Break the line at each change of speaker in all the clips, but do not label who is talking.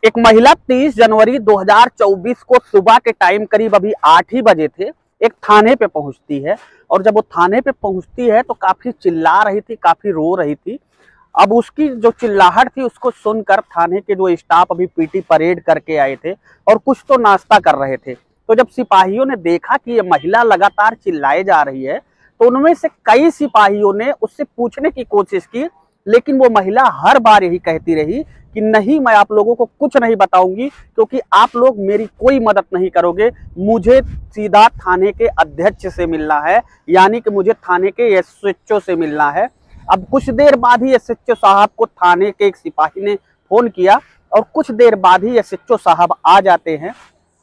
एक महिला 30 जनवरी 2024 को सुबह के टाइम करीब अभी 8 ही बजे थे, एक थाने पे पहुंचती है। और जब वो थाने पे पहुंचती है तो काफी चिल्ला रही थी, काफी रो रही थी। अब उसकी जो चिल्लाहट थी उसको सुनकर थाने के जो स्टाफ अभी पीटी परेड करके आए थे और कुछ तो नाश्ता कर रहे थे। तो जब सिपाहियों ने देखा कि ये महिला लगातार चिल्लाए जा रही है तो उनमें से कई सिपाहियों ने उससे पूछने की कोशिश की, लेकिन वो महिला हर बार यही कहती रही कि नहीं, मैं आप लोगों को कुछ नहीं बताऊंगी क्योंकि आप लोग मेरी कोई मदद नहीं करोगे। मुझे सीधा थाने के अध्यक्ष से मिलना है, यानी कि मुझे थाने के एसएचओ से मिलना है। अब कुछ देर बाद ही एसएचओ साहब को थाने के एक सिपाही ने फोन किया और कुछ देर बाद ही एसएचओ साहब आ जाते हैं।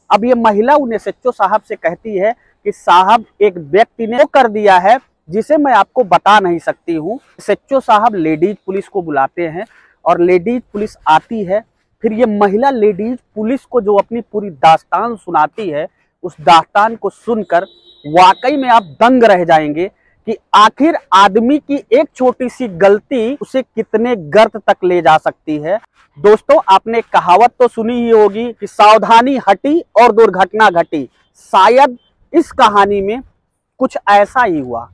अब ये महिला उन एसएचओ साहब से कहती है कि साहब, एक व्यक्ति ने वो कर दिया है जिसे मैं आपको बता नहीं सकती हूँ। एसएचओ साहब लेडीज पुलिस को बुलाते हैं और लेडीज पुलिस आती है। फिर ये महिला लेडीज पुलिस को जो अपनी पूरी दास्तान सुनाती है, उस दास्तान को सुनकर वाकई में आप दंग रह जाएंगे कि आखिर आदमी की एक छोटी सी गलती उसे कितने गर्त तक ले जा सकती है। दोस्तों, आपने कहावत तो सुनी ही होगी कि सावधानी हटी और दुर्घटना घटी। शायद इस कहानी में कुछ ऐसा ही हुआ।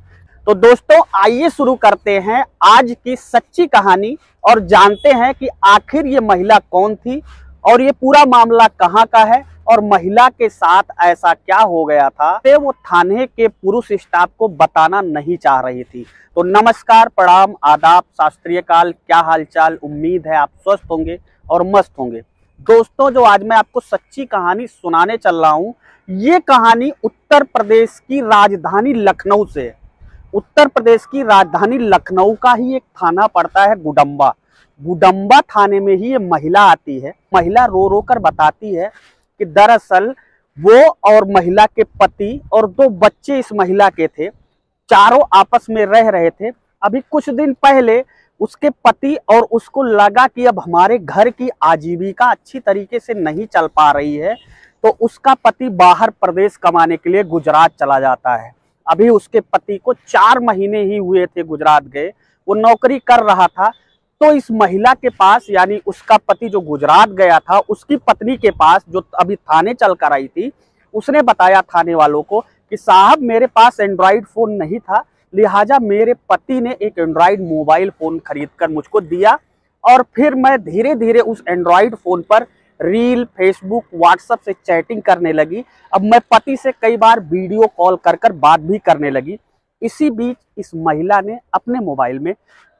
तो दोस्तों, आइए शुरू करते हैं आज की सच्ची कहानी और जानते हैं कि आखिर ये महिला कौन थी और ये पूरा मामला कहाँ का है और महिला के साथ ऐसा क्या हो गया था कि वो थाने के पुरुष स्टाफ को बताना नहीं चाह रही थी। तो नमस्कार, प्रणाम, आदाब, शास्त्रीय काल, क्या हालचाल। उम्मीद है आप स्वस्थ होंगे और मस्त होंगे। दोस्तों, जो आज मैं आपको सच्ची कहानी सुनाने चल रहा हूँ, ये कहानी उत्तर प्रदेश की राजधानी लखनऊ से है। उत्तर प्रदेश की राजधानी लखनऊ का ही एक थाना पड़ता है गुडम्बा। गुडम्बा थाने में ही ये महिला आती है। महिला रो रो कर बताती है कि दरअसल वो और महिला के पति और 2 बच्चे इस महिला के थे, चारों आपस में रह रहे थे। अभी कुछ दिन पहले उसके पति और उसको लगा कि अब हमारे घर की आजीविका अच्छी तरीके से नहीं चल पा रही है, तो उसका पति बाहर प्रदेश कमाने के लिए गुजरात चला जाता है। अभी उसके पति को 4 महीने ही हुए थे गुजरात गए, वो नौकरी कर रहा था। तो इस महिला के पास, यानी उसका पति जो गुजरात गया था, उसकी पत्नी के पास जो अभी थाने चल कर आई थी, उसने बताया थाने वालों को कि साहब, मेरे पास एंड्रॉइड फ़ोन नहीं था, लिहाजा मेरे पति ने एक एंड्रॉइड मोबाइल फ़ोन खरीद कर मुझको दिया और फिर मैं धीरे धीरे उस एंड्रॉइड फ़ोन पर रील, फेसबुक, व्हाट्सएप से चैटिंग करने लगी। अब मैं पति से कई बार वीडियो कॉल कर कर बात भी करने लगी। इसी बीच इस महिला ने अपने मोबाइल में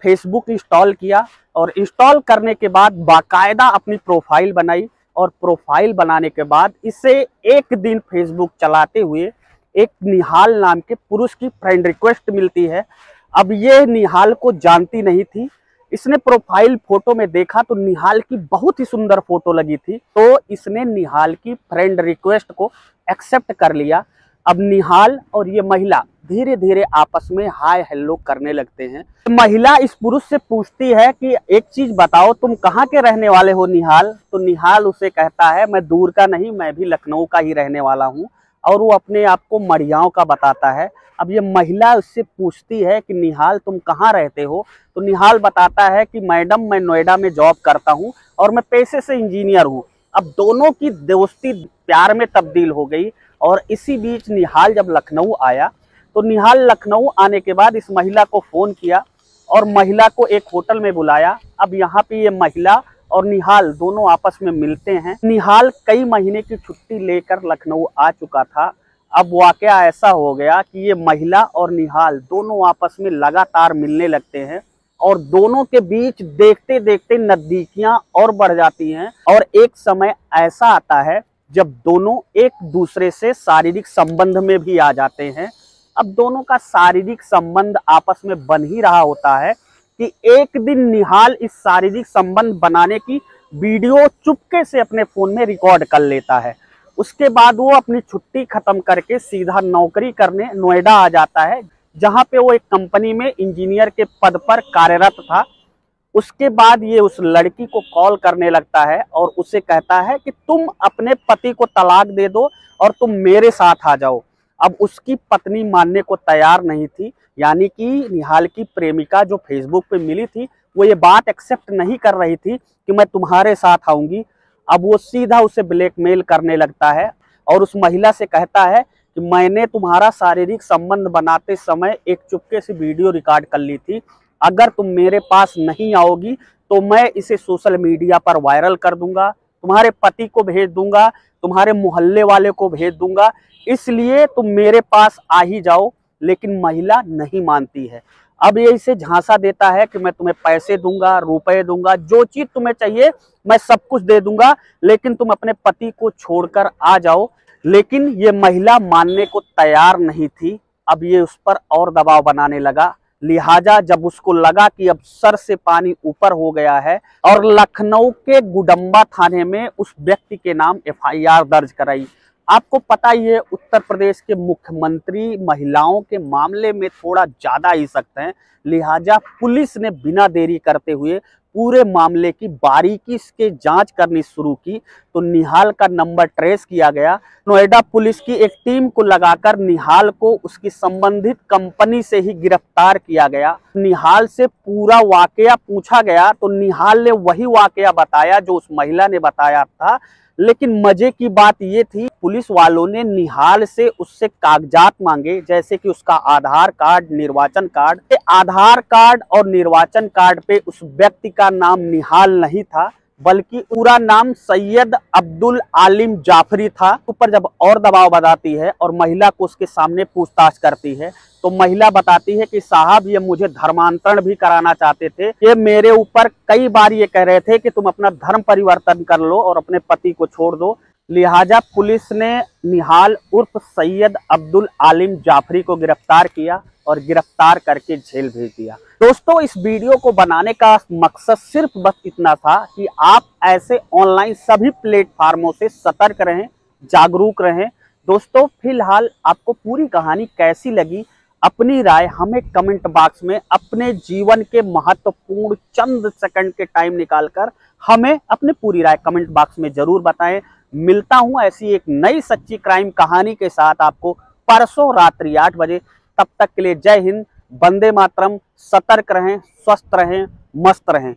फेसबुक इंस्टॉल किया और इंस्टॉल करने के बाद बाकायदा अपनी प्रोफाइल बनाई और प्रोफाइल बनाने के बाद इसे एक दिन फेसबुक चलाते हुए एक निहाल नाम के पुरुष की फ्रेंड रिक्वेस्ट मिलती है। अब ये निहाल को जानती नहीं थी। इसने प्रोफाइल फोटो में देखा तो निहाल की बहुत ही सुंदर फोटो लगी थी, तो इसने निहाल की फ्रेंड रिक्वेस्ट को एक्सेप्ट कर लिया। अब निहाल और ये महिला धीरे धीरे आपस में हाय हेलो करने लगते हैं। महिला इस पुरुष से पूछती है कि एक चीज बताओ, तुम कहाँ के रहने वाले हो निहाल? तो निहाल उसे कहता है, मैं दूर का नहीं, मैं भी लखनऊ का ही रहने वाला हूँ। और वो अपने आप को मढ़ियाओं का बताता है। अब ये महिला उससे पूछती है कि निहाल, तुम कहाँ रहते हो? तो निहाल बताता है कि मैडम, मैं नोएडा में जॉब करता हूँ और मैं पेशे से इंजीनियर हूँ। अब दोनों की दोस्ती प्यार में तब्दील हो गई। और इसी बीच निहाल जब लखनऊ आया तो निहाल लखनऊ आने के बाद इस महिला को फ़ोन किया और महिला को एक होटल में बुलाया। अब यहाँ पे ये महिला और निहाल दोनों आपस में मिलते हैं। निहाल कई महीने की छुट्टी लेकर लखनऊ आ चुका था। अब वाकया ऐसा हो गया कि ये महिला और निहाल दोनों आपस में लगातार मिलने लगते हैं और दोनों के बीच देखते देखते नज़दीकियां और बढ़ जाती हैं। और एक समय ऐसा आता है जब दोनों एक दूसरे से शारीरिक संबंध में भी आ जाते हैं। अब दोनों का शारीरिक संबंध आपस में बन ही रहा होता है कि एक दिन निहाल इस शारीरिक संबंध बनाने की वीडियो चुपके से अपने फ़ोन में रिकॉर्ड कर लेता है। उसके बाद वो अपनी छुट्टी ख़त्म करके सीधा नौकरी करने नोएडा आ जाता है, जहाँ पे वो एक कंपनी में इंजीनियर के पद पर कार्यरत था। उसके बाद ये उस लड़की को कॉल करने लगता है और उसे कहता है कि तुम अपने पति को तलाक दे दो और तुम मेरे साथ आ जाओ। अब उसकी पत्नी मानने को तैयार नहीं थी, यानी कि निहाल की प्रेमिका जो फेसबुक पे मिली थी वो ये बात एक्सेप्ट नहीं कर रही थी कि मैं तुम्हारे साथ आऊँगी। अब वो सीधा उसे ब्लैकमेल करने लगता है और उस महिला से कहता है कि मैंने तुम्हारा शारीरिक संबंध बनाते समय एक चुपके से वीडियो रिकॉर्ड कर ली थी, अगर तुम मेरे पास नहीं आओगी तो मैं इसे सोशल मीडिया पर वायरल कर दूंगा, तुम्हारे पति को भेज दूंगा, तुम्हारे मोहल्ले वाले को भेज दूंगा, इसलिए तुम मेरे पास आ ही जाओ। लेकिन महिला नहीं मानती है। अब ये इसे झांसा देता है कि मैं तुम्हें पैसे दूंगा, रुपए दूंगा, जो चीज तुम्हें चाहिए मैं सब कुछ दे दूंगा, लेकिन तुम अपने पति को छोड़कर आ जाओ। लेकिन ये महिला मानने को तैयार नहीं थी। अब ये उस पर और दबाव बनाने लगा। लिहाजा जब उसको लगा कि अब सर से पानी ऊपर हो गया है और लखनऊ के गुडम्बा थाने में उस व्यक्ति के नाम एफआईआर दर्ज कराई। आपको पता ही है उत्तर प्रदेश के मुख्यमंत्री महिलाओं के मामले में थोड़ा ज्यादा ही सख्त हैं। लिहाजा पुलिस ने बिना देरी करते हुए पूरे मामले की बारीकी से जांच करनी शुरू की। तो निहाल का नंबर ट्रेस किया गया। नोएडा पुलिस की एक टीम को लगाकर निहाल को उसकी संबंधित कंपनी से ही गिरफ्तार किया गया। निहाल से पूरा वाकया पूछा गया तो निहाल ने वही वाकया बताया जो उस महिला ने बताया था। लेकिन मजे की बात ये थी, पुलिस वालों ने निहाल से उससे कागजात मांगे, जैसे कि उसका आधार कार्ड, निर्वाचन कार्ड। आधार कार्ड और निर्वाचन कार्ड पे उस व्यक्ति का नाम निहाल नहीं था, बल्कि पूरा नाम सैयद अब्दुल आलिम जाफरी था। ऊपर जब और दबाव बनाती है और महिला को उसके सामने पूछताछ करती है तो महिला बताती है कि साहब ये मुझे धर्मांतरण भी कराना चाहते थे, ये मेरे ऊपर कई बार ये कह रहे थे कि तुम अपना धर्म परिवर्तन कर लो और अपने पति को छोड़ दो। लिहाजा पुलिस ने निहाल उर्फ सैयद अब्दुल आलिम जाफरी को गिरफ्तार किया और गिरफ्तार करके जेल भेज दिया। दोस्तों, इस वीडियो को बनाने का मकसद सिर्फ बस इतना था कि आप ऐसे ऑनलाइन सभी प्लेटफार्मों से सतर्क रहें, जागरूक रहें। दोस्तों, फिलहाल आपको पूरी कहानी कैसी लगी, अपनी राय हमें कमेंट बॉक्स में अपने जीवन के महत्वपूर्ण चंद सेकंड के टाइम निकालकर हमें अपनी पूरी राय कमेंट बॉक्स में जरूर बताएं। मिलता हूं ऐसी एक नई सच्ची क्राइम कहानी के साथ आपको परसों रात्रि 8 बजे। तब तक के लिए जय हिंद, वंदे मातरम। सतर्क रहें, स्वस्थ रहें, मस्त रहें।